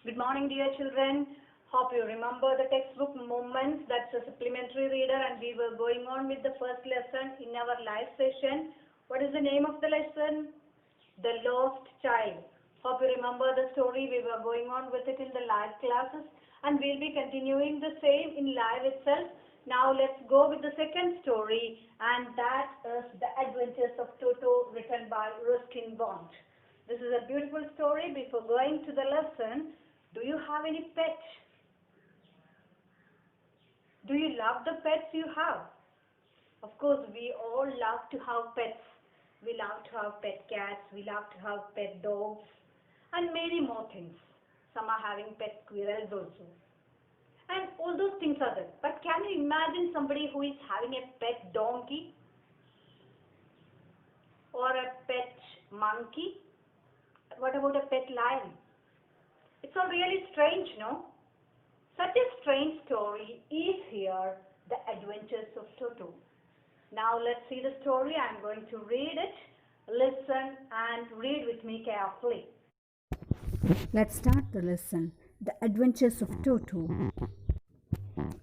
Good morning, dear children. Hope you remember the textbook Moments. That's a supplementary reader, and we were going on with the first lesson in our live session. What is the name of the lesson? The Lost Child. Hope you remember the story. We were going on with it in the live classes, and we'll be continuing the same in live itself. Now let's go with the second story, and that is The Adventures of Toto, written by Ruskin Bond. This is a beautiful story. Before going to the lesson, do you have any pet? Do you love the pets you have? Of course, we all love to have pets. We love to have pet cats, we love to have pet dogs, and many more things. Some are having pet squirrels also. And all those things are there. But can you imagine somebody who is having a pet donkey or a pet monkey? What about a pet lion? It's all really strange, no? Such a strange story is here, The Adventures of Toto. Now let's see the story. I'm going to read it. Listen and read with me carefully. Let's start the lesson. The Adventures of Toto,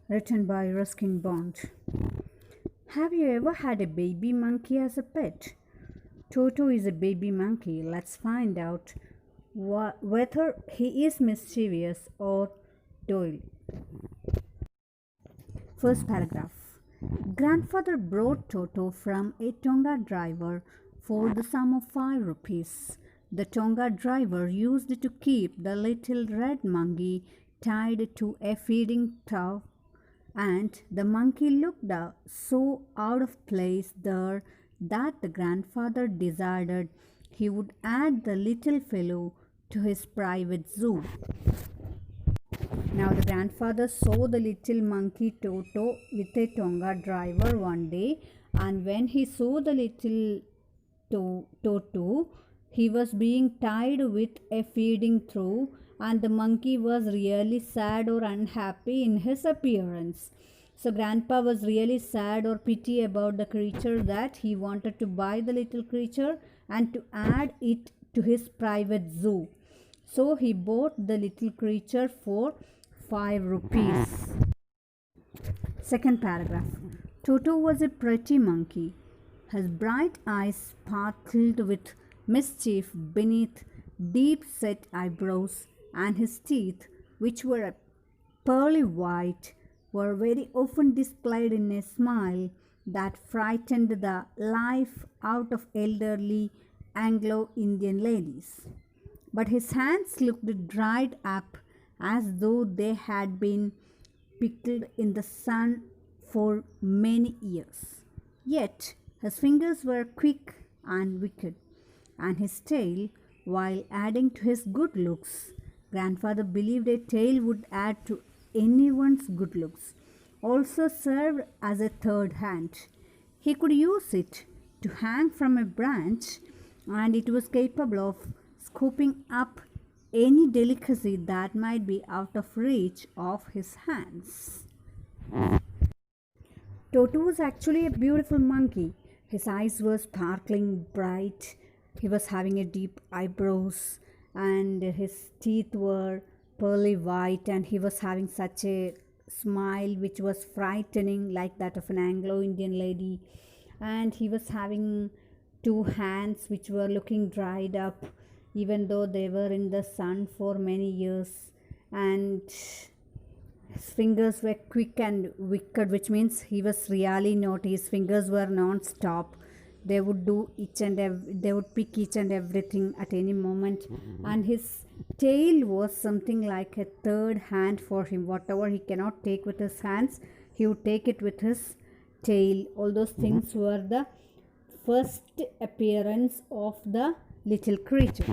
written by Ruskin Bond. Have you ever had a baby monkey as a pet? Toto is a baby monkey. Let's find out whether he is mischievous or doily. First paragraph. Grandfather brought Toto from a Tonga driver for the sum of 5 rupees. The Tonga driver used it to keep the little red monkey tied to a feeding trough, and the monkey looked so out of place there that the grandfather decided he would add the little fellow to his private zoo. Now the grandfather saw the little monkey Toto with a Tonga driver one day, and when he saw the little Toto, he was being tied with a feeding trough, and the monkey was really sad or unhappy in his appearance. So grandpa was really sad or pity about the creature, that he wanted to buy the little creature and to add it to his private zoo. So he bought the little creature for 5 rupees. Second paragraph. Toto was a pretty monkey. His bright eyes sparkled with mischief beneath deep-set eyebrows, and his teeth, which were pearly white, were very often displayed in a smile that frightened the life out of elderly Anglo-Indian ladies. But his hands looked dried up, as though they had been pickled in the sun for many years. Yet his fingers were quick and wicked, and his tail, while adding to his good looks, grandfather believed a tail would add to anyone's good looks, also served as a third hand. He could use it to hang from a branch, and it was capable of scooping up any delicacy that might be out of reach of his hands. Toto was actually a beautiful monkey. His eyes were sparkling bright. He was having a deep eyebrows, and his teeth were pearly white, and he was having such a smile which was frightening, like that of an Anglo-Indian lady. And he was having 2 hands which were looking dried up, even though they were in the sun for many years. And his fingers were quick and wicked, which means he was really naughty. His fingers were non-stop. They would do they would pick each and everything at any moment. And his tail was something like a third hand for him. Whatever he cannot take with his hands, he would take it with his tail. All those things were the first appearance of the little creature.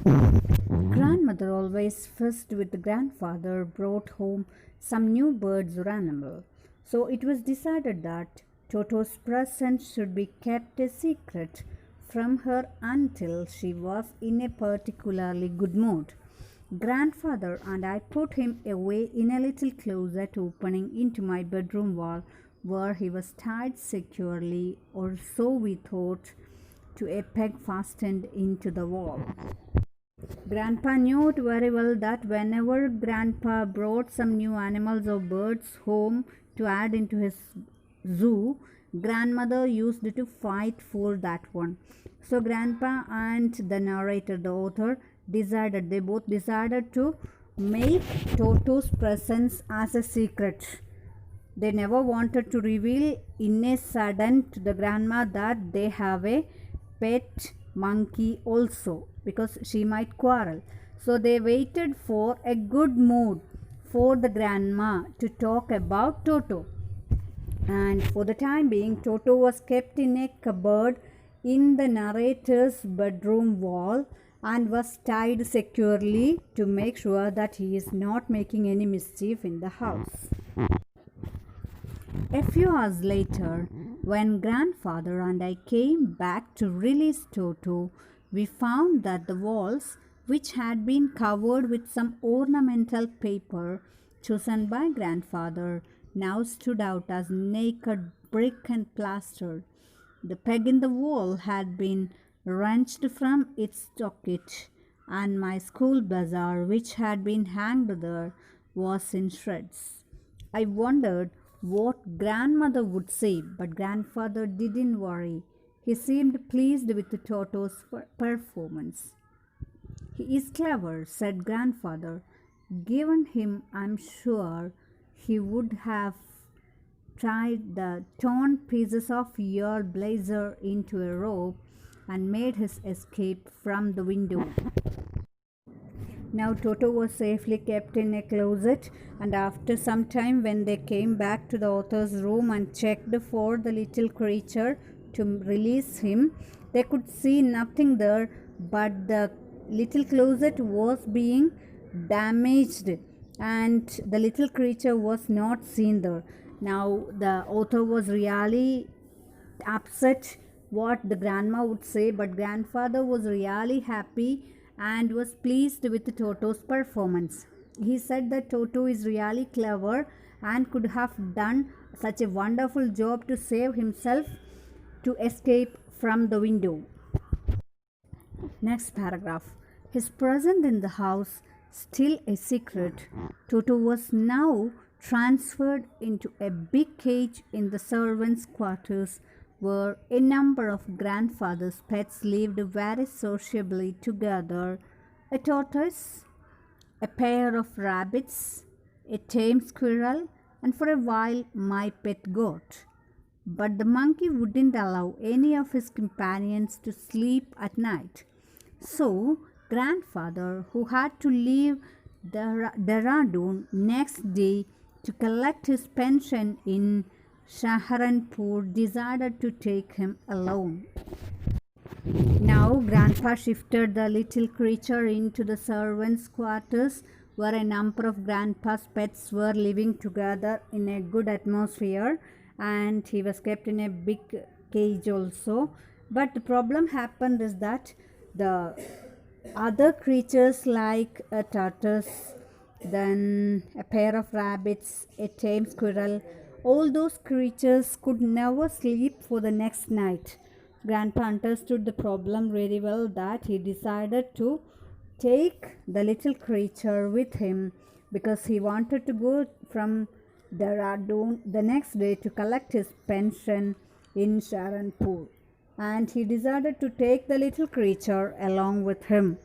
Grandmother, always fussed with the grandfather, brought home some new birds or animal. So it was decided that Toto's present should be kept a secret from her until she was in a particularly good mood. Grandfather and I put him away in a little closet opening into my bedroom wall, where he was tied securely, or so we thought, to a peg fastened into the wall. Grandpa knew it very well that whenever Grandpa brought some new animals or birds home to add into his zoo, grandmother used to fight for that one. So Grandpa and the narrator, the author, they both decided to make Toto's presence as a secret. They never wanted to reveal in a sudden to the grandma that they have a pet monkey also, because she might quarrel. So they waited for a good mood for the grandma to talk about Toto. And for the time being, Toto was kept in a cupboard in the narrator's bedroom wall and was tied securely to make sure that he is not making any mischief in the house. A few hours later, when grandfather and I came back to release Toto, we found that the walls, which had been covered with some ornamental paper chosen by grandfather, now stood out as naked brick and plaster. The peg in the wall had been wrenched from its socket, and my school bazaar, which had been hanged there, was in shreds. I wondered what grandmother would say, but grandfather didn't worry. He seemed pleased with Toto's performance. He is clever, said grandfather. Given him, I'm sure he would have tied the torn pieces of your blazer into a rope and made his escape from the window. Now Toto was safely kept in a closet, and after some time, when they came back to the author's room and checked for the little creature to release him, they could see nothing there, but the little closet was being damaged and the little creature was not seen there. Now the author was really upset what the grandma would say, but grandfather was really happy and was pleased with Toto's performance. He said that Toto is really clever and could have done such a wonderful job to save himself to escape from the window. Next paragraph. His presence in the house still a secret, Toto was now transferred into a big cage in the servants' quarters, where a number of grandfather's pets lived very sociably together: a tortoise, a pair of rabbits, a tame squirrel, and for a while my pet goat. But the monkey wouldn't allow any of his companions to sleep at night. So grandfather, who had to leave Dehradun next day to collect his pension in Saharanpur, decided to take him alone. Now grandpa shifted the little creature into the servants' quarters, where a number of grandpa's pets were living together in a good atmosphere, and he was kept in a big cage also. But the problem happened is that the other creatures like a tortoise, then a pair of rabbits, a tame squirrel, all those creatures could never sleep for the next night. Grandpa understood the problem very well, that he decided to take the little creature with him because he wanted to go from Dehradun the next day to collect his pension in Saharanpur, and he decided to take the little creature along with him.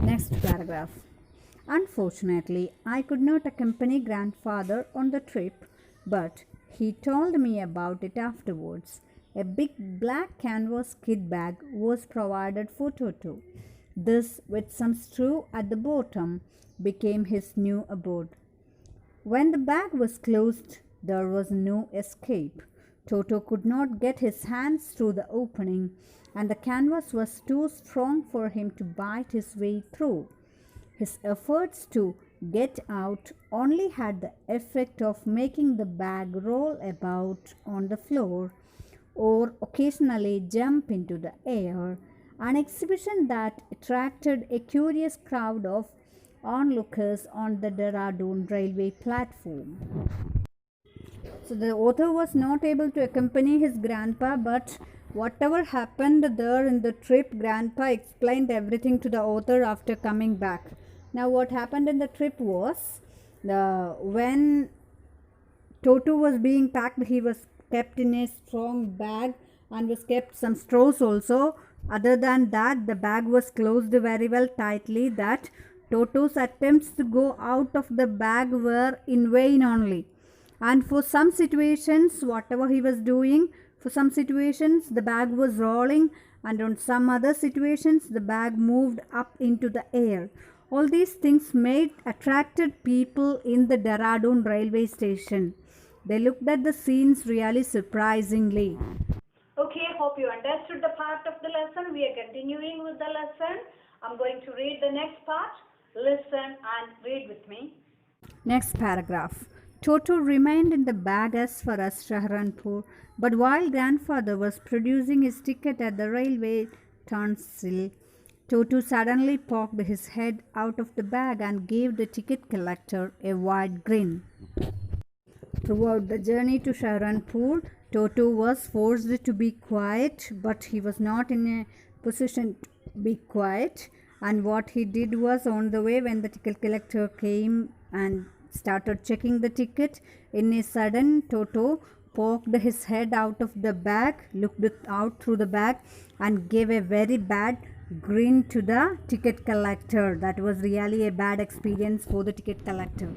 Next paragraph. Unfortunately, I could not accompany grandfather on the trip, but he told me about it afterwards. A big black canvas kit bag was provided for Toto. This, with some straw at the bottom, became his new abode. When the bag was closed, there was no escape. Toto could not get his hands through the opening, and the canvas was too strong for him to bite his way through. His efforts to get out only had the effect of making the bag roll about on the floor or occasionally jump into the air, an exhibition that attracted a curious crowd of onlookers on the Dehradun railway platform. So the author was not able to accompany his grandpa, but Whatever happened there in the trip, Grandpa explained everything to the author after coming back. Now, what happened in the trip was when Toto was being packed, he was kept in a strong bag and was kept some straws also. Other than that, the bag was closed very well tightly, that Toto's attempts to go out of the bag were in vain only. And for some situations, whatever he was doing, for some situations the bag was rolling, and on some other situations the bag moved up into the air. All these things made attracted people in the Dehradun railway station. They looked at the scenes really surprisingly. Okay, hope you understood the part of the lesson. We are continuing with the lesson. I'm going to read the next part. Listen and read with me. Next paragraph. Toto remained in the bag as far as Saharanpur, but while grandfather was producing his ticket at the railway turnstile, Toto suddenly poked his head out of the bag and gave the ticket collector a wide grin. Throughout the journey to Saharanpur, Toto was forced to be quiet, but he was not in a position to be quiet. And what he did was, on the way, when the ticket collector came and started checking the ticket, in a sudden, Toto poked his head out of the bag, looked out through the bag, and gave a very bad grin to the ticket collector. That was really a bad experience for the ticket collector.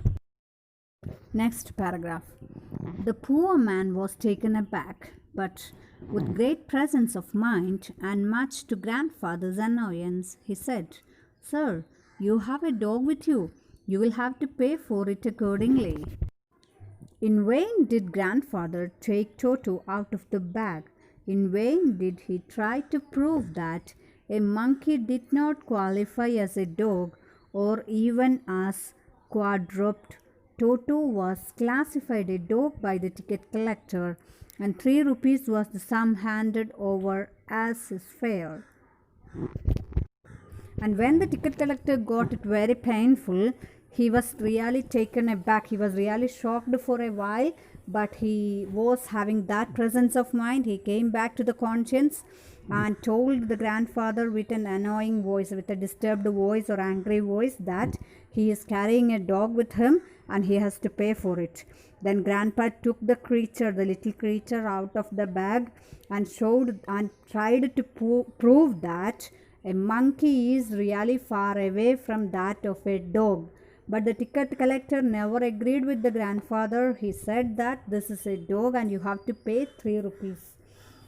Next paragraph. The poor man was taken aback, but with great presence of mind and much to grandfather's annoyance, he said, "Sir, you have a dog with you. You will have to pay for it accordingly." In vain did grandfather take Toto out of the bag. In vain did he try to prove that a monkey did not qualify as a dog or even as quadruped. Toto was classified a dog by the ticket collector, and 3 rupees was the sum handed over as his fare. And when the ticket collector got it very painful, he was really taken aback. He was really shocked for a while, but he was having that presence of mind. He came back to the conscience and told the grandfather with an annoying voice, with a disturbed voice or angry voice, that he is carrying a dog with him and he has to pay for it. Then grandpa took the creature, the little creature, out of the bag and showed and tried to prove that a monkey is really far away from that of a dog. But the ticket collector never agreed with the grandfather. He said that this is a dog and you have to pay 3 rupees.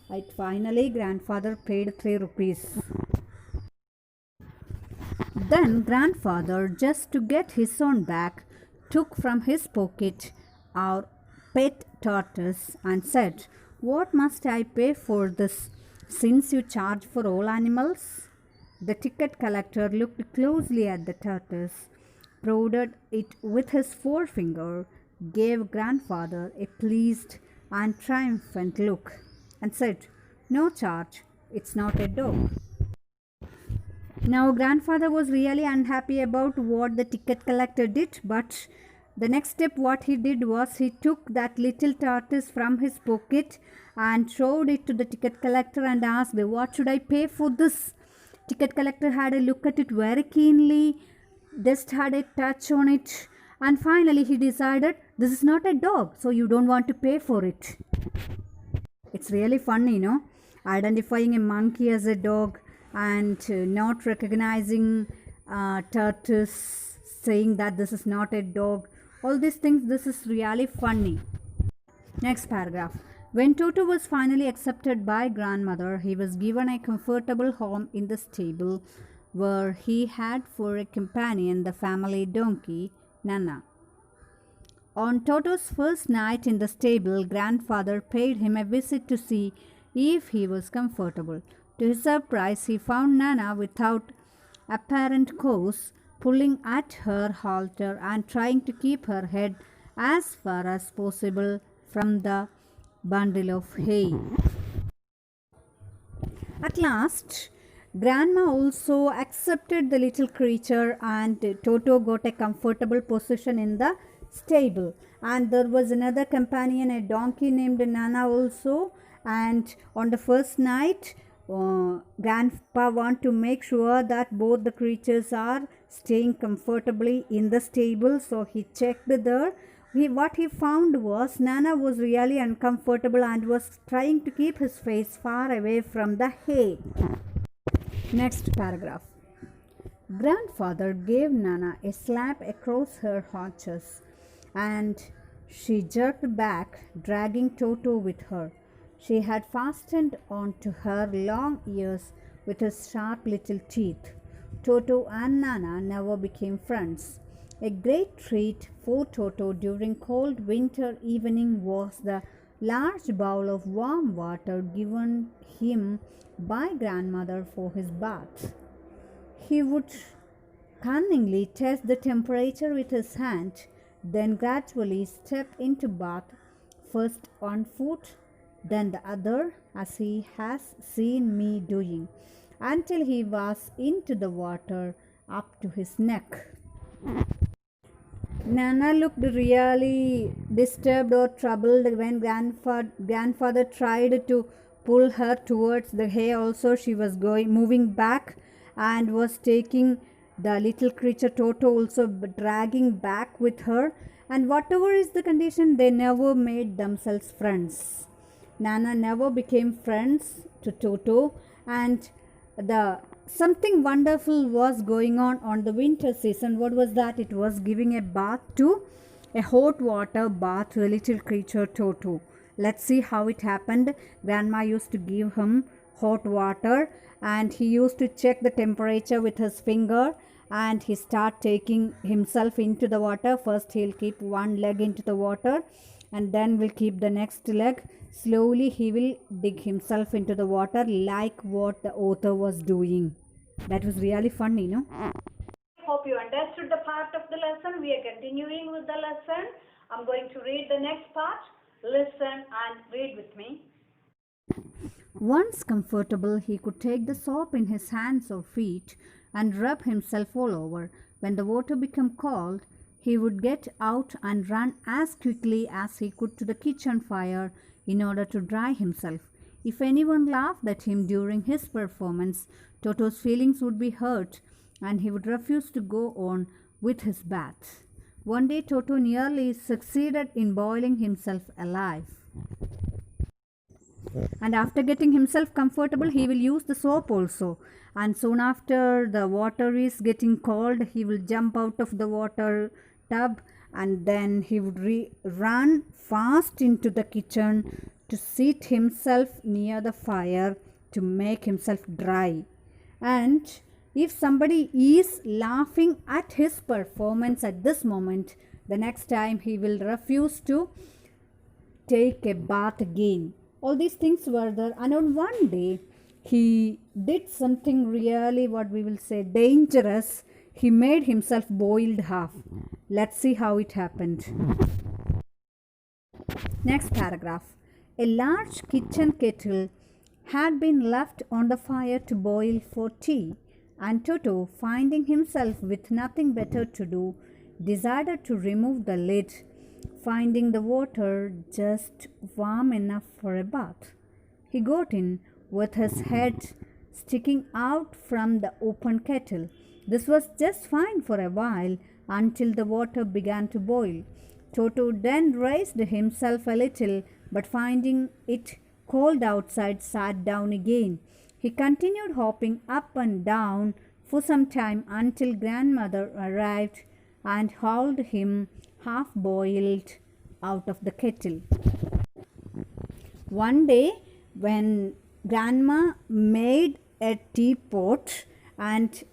Right, finally, grandfather paid 3 rupees. Then grandfather, just to get his own back, took from his pocket our pet tortoise and said, "What must I pay for this, since you charge for all animals?" The ticket collector looked closely at the tortoise, prodded it with his forefinger, gave grandfather a pleased and triumphant look, and said, "No charge, it's not a dog." Now grandfather was really unhappy about what the ticket collector did, but the next step what he did was he took that little tortoise from his pocket and showed it to the ticket collector and asked, "What should I pay for this?" Ticket collector had a look at it very keenly, just had a touch on it, and finally he decided, "This is not a dog, so you don't want to pay for it." It's really funny, identifying a monkey as a dog and not recognizing tortoise, saying that this is not a dog. All these things, this is really funny. Next paragraph. When Toto was finally accepted by grandmother, he was given a comfortable home in the stable, where he had for a companion the family donkey, Nana. On Toto's first night in the stable, grandfather paid him a visit to see if he was comfortable. To his surprise, he found Nana without apparent cause, pulling at her halter and trying to keep her head as far as possible from the bundle of hay. At last, Grandma also accepted the little creature, and Toto got a comfortable position in the stable. And there was another companion, a donkey named Nana also, And on the first night, Grandpa want to make sure that both the creatures are staying comfortably in the stable. So he checked there. What he found was Nana was really uncomfortable and was trying to keep his face far away from the hay. Next paragraph. Grandfather gave Nana a slap across her haunches, and she jerked back, dragging Toto with her. She had fastened onto her long ears with his sharp little teeth. Toto and Nana never became friends. A great treat for Toto during cold winter evening was the large bowl of warm water given him by grandmother for his bath. He would cunningly test the temperature with his hand, then gradually step into bath, first one foot, then the other, as he has seen me doing, until he was into the water up to his neck. Nana looked really disturbed or troubled when grandfather tried to pull her towards the hay. Also, she was moving back and was taking the little creature Toto also dragging back with her. And whatever is the condition, they never made themselves friends. Nana never became friends to Toto, and the something wonderful was going on the winter season. What was that? It was giving a bath to a hot water bath to the little creature Toto. Let's see how it happened. Grandma used to give him hot water, and he used to check the temperature with his finger, and he start taking himself into the water. First he'll keep one leg into the water, and then will keep the next leg. Slowly he will dig himself into the water like what the author was doing. That was really funny, no? Hope you understood the part of the lesson. We are continuing with the lesson. I'm going to read the next part. Listen and read with me. Once comfortable, he could take the soap in his hands or feet and rub himself all over. When the water became cold, he would get out and run as quickly as he could to the kitchen fire in order to dry himself. If anyone laughed at him during his performance, Toto's feelings would be hurt and he would refuse to go on with his bath. One day Toto nearly succeeded in boiling himself alive. And after getting himself comfortable, he will use the soap also. And soon after the water is getting cold, he will jump out of the water tub, and then he would run fast into the kitchen to seat himself near the fire to make himself dry. And if somebody is laughing at his performance at this moment, the next time he will refuse to take a bath again. All these things were there, and on one day he did something really, what we will say, dangerous. He made himself boiled half. Let's see how it happened. Next paragraph. A large kitchen kettle had been left on the fire to boil for tea, and Toto, finding himself with nothing better to do, decided to remove the lid, finding the water just warm enough for a bath. He got in with his head sticking out from the open kettle. This was just fine for a while until the water began to boil. Toto then raised himself a little, but finding it cold outside, sat down again. He continued hopping up and down for some time until grandmother arrived and hauled him half boiled out of the kettle. One day when grandma made a teapot and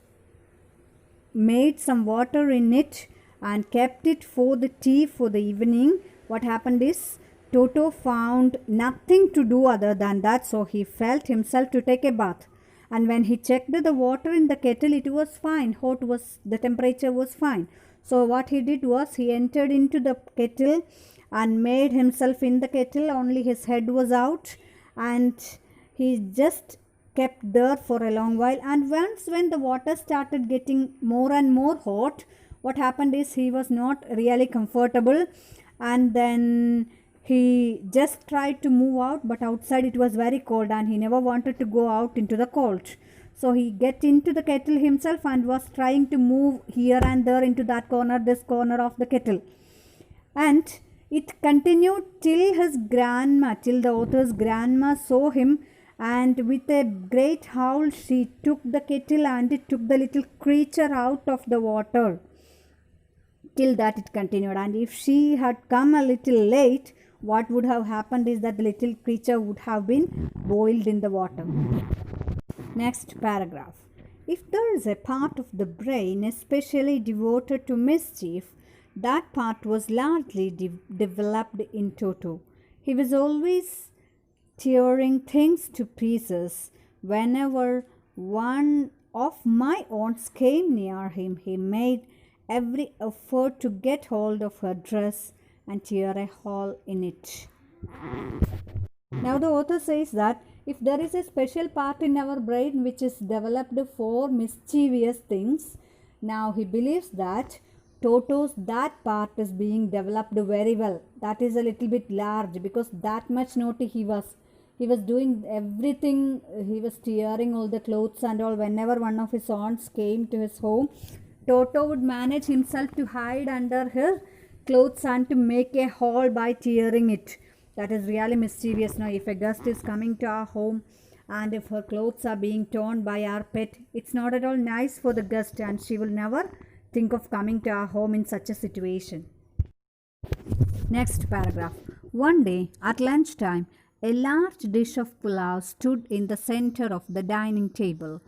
made some water in it and kept it for the tea for the evening, what happened is Toto found nothing to do other than that, so he felt himself to take a bath. And when he checked the water in the kettle, it was fine. The temperature was fine. So what he did was he entered into the kettle and made himself in the kettle. Only his head was out, and he just kept there for a long while. And once when the water started getting more and more hot, what happened is he was not really comfortable, and then He just tried to move out, but outside it was very cold and he never wanted to go out into the cold. So he get into the kettle himself and was trying to move here and there into that corner, this corner of the kettle. And it continued till till the author's grandma saw him, and with a great howl she took the kettle and it took the little creature out of the water. Till that it continued, and if she had come a little late, what would have happened is that the little creature would have been boiled in the water. Next paragraph. If there is a part of the brain especially devoted to mischief, that part was largely developed in Toto. He was always tearing things to pieces. Whenever one of my aunts came near him, he made every effort to get hold of her dress and tear a hole in it. Now the author says that if there is a special part in our brain which is developed for mischievous things, now he believes that Toto's that part is being developed very well. That is a little bit large because that much naughty he was. He was doing everything. He was tearing all the clothes and all. Whenever one of his aunts came to his home, Toto would manage himself to hide under her clothes and to make a hole by tearing it. That is really mischievous. Now, if a guest is coming to our home and if her clothes are being torn by our pet, it's not at all nice for the guest, and she will never think of coming to our home in such a situation. Next paragraph. One day at lunchtime, a large dish of pulao stood in the center of the dining table.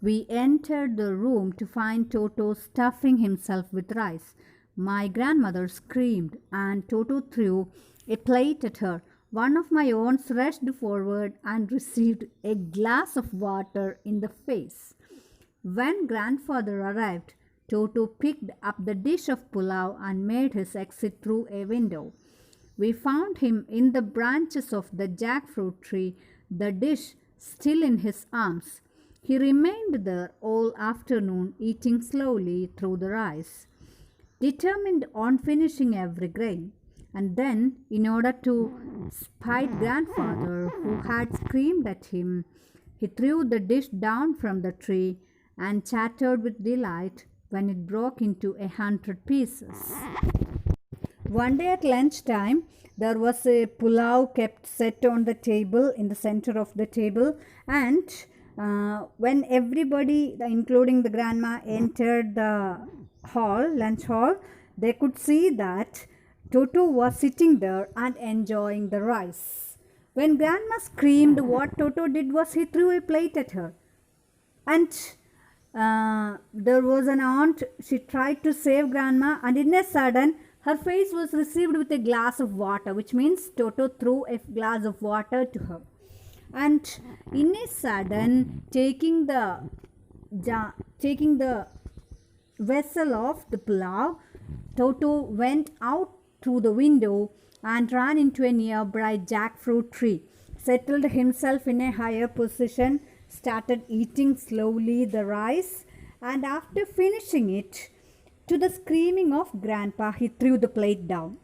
We entered the room to find Toto stuffing himself with rice. My grandmother screamed and Toto threw a plate at her. One of my aunts rushed forward and received a glass of water in the face. When grandfather arrived, Toto picked up the dish of pulao and made his exit through a window. We found him in the branches of the jackfruit tree, the dish still in his arms. He remained there all afternoon, eating slowly through the rice, determined on finishing every grain. And then, in order to spite grandfather, who had screamed at him, he threw the dish down from the tree and chattered with delight when it broke into 100 pieces. One day at lunchtime, there was a pulao kept set on the table in the center of the table, and when everybody, including the grandma, entered the lunch hall, they could see that Toto was sitting there and enjoying the rice. When grandma screamed, what Toto did was he threw a plate at her. And there was an aunt, she tried to save grandma, and in a sudden, her face was received with a glass of water, which means Toto threw a glass of water to her. And in a sudden, taking the vessel of the pulao, Toto went out through the window and ran into a nearby jackfruit tree, settled himself in a higher position, started eating slowly the rice, and after finishing it, to the screaming of grandpa, he threw the plate down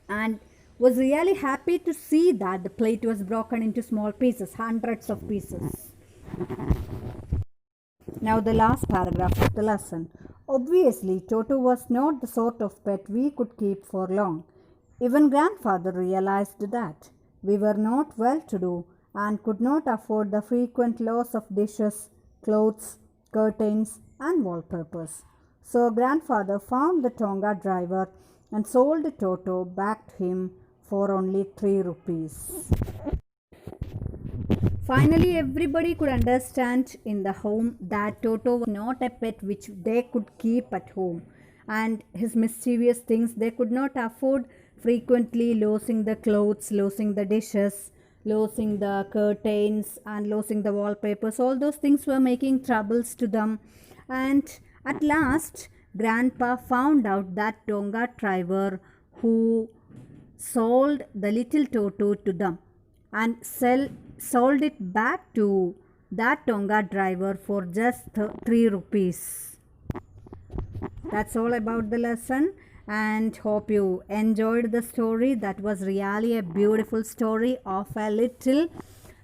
and was really happy to see that the plate was broken into small pieces, hundreds of pieces. Now the last paragraph of the lesson. Obviously, Toto was not the sort of pet we could keep for long. Even grandfather realized that. We were not well-to-do and could not afford the frequent loss of dishes, clothes, curtains, and wallpapers. So grandfather found the Tonga driver and sold Toto back to him for only 3 rupees. Finally, everybody could understand in the home that Toto was not a pet which they could keep at home, and his mischievous things they could not afford, frequently losing the clothes, losing the dishes, losing the curtains, and losing the wallpapers. All those things were making troubles to them, and at last grandpa found out that Tonga driver who sold the little Toto to them and sold it back to that Tonga driver for just 3 rupees. That's all about the lesson. and hope you enjoyed the story. That was really a beautiful story of a little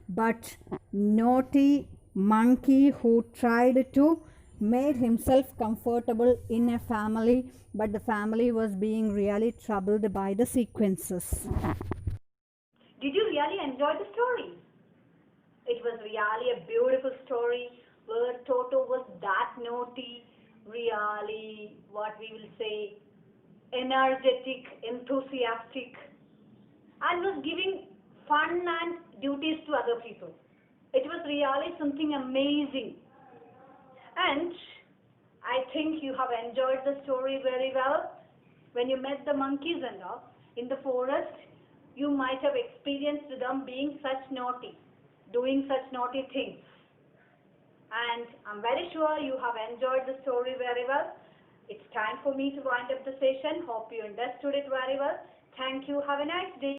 but naughty monkey who tried to made himself comfortable in a family, but the family was being really troubled by the sequences. Did you really enjoy the story? It was really a beautiful story where Toto was that naughty, really, what we will say, energetic, enthusiastic, and was giving fun and duties to other people. It was really something amazing. And I think you have enjoyed the story very well. When you met the monkeys and all in the forest, you might have experienced them being such naughty, doing such naughty things. And I'm very sure you have enjoyed the story very well. It's time for me to wind up the session. Hope you understood it very well. Thank you. Have a nice day.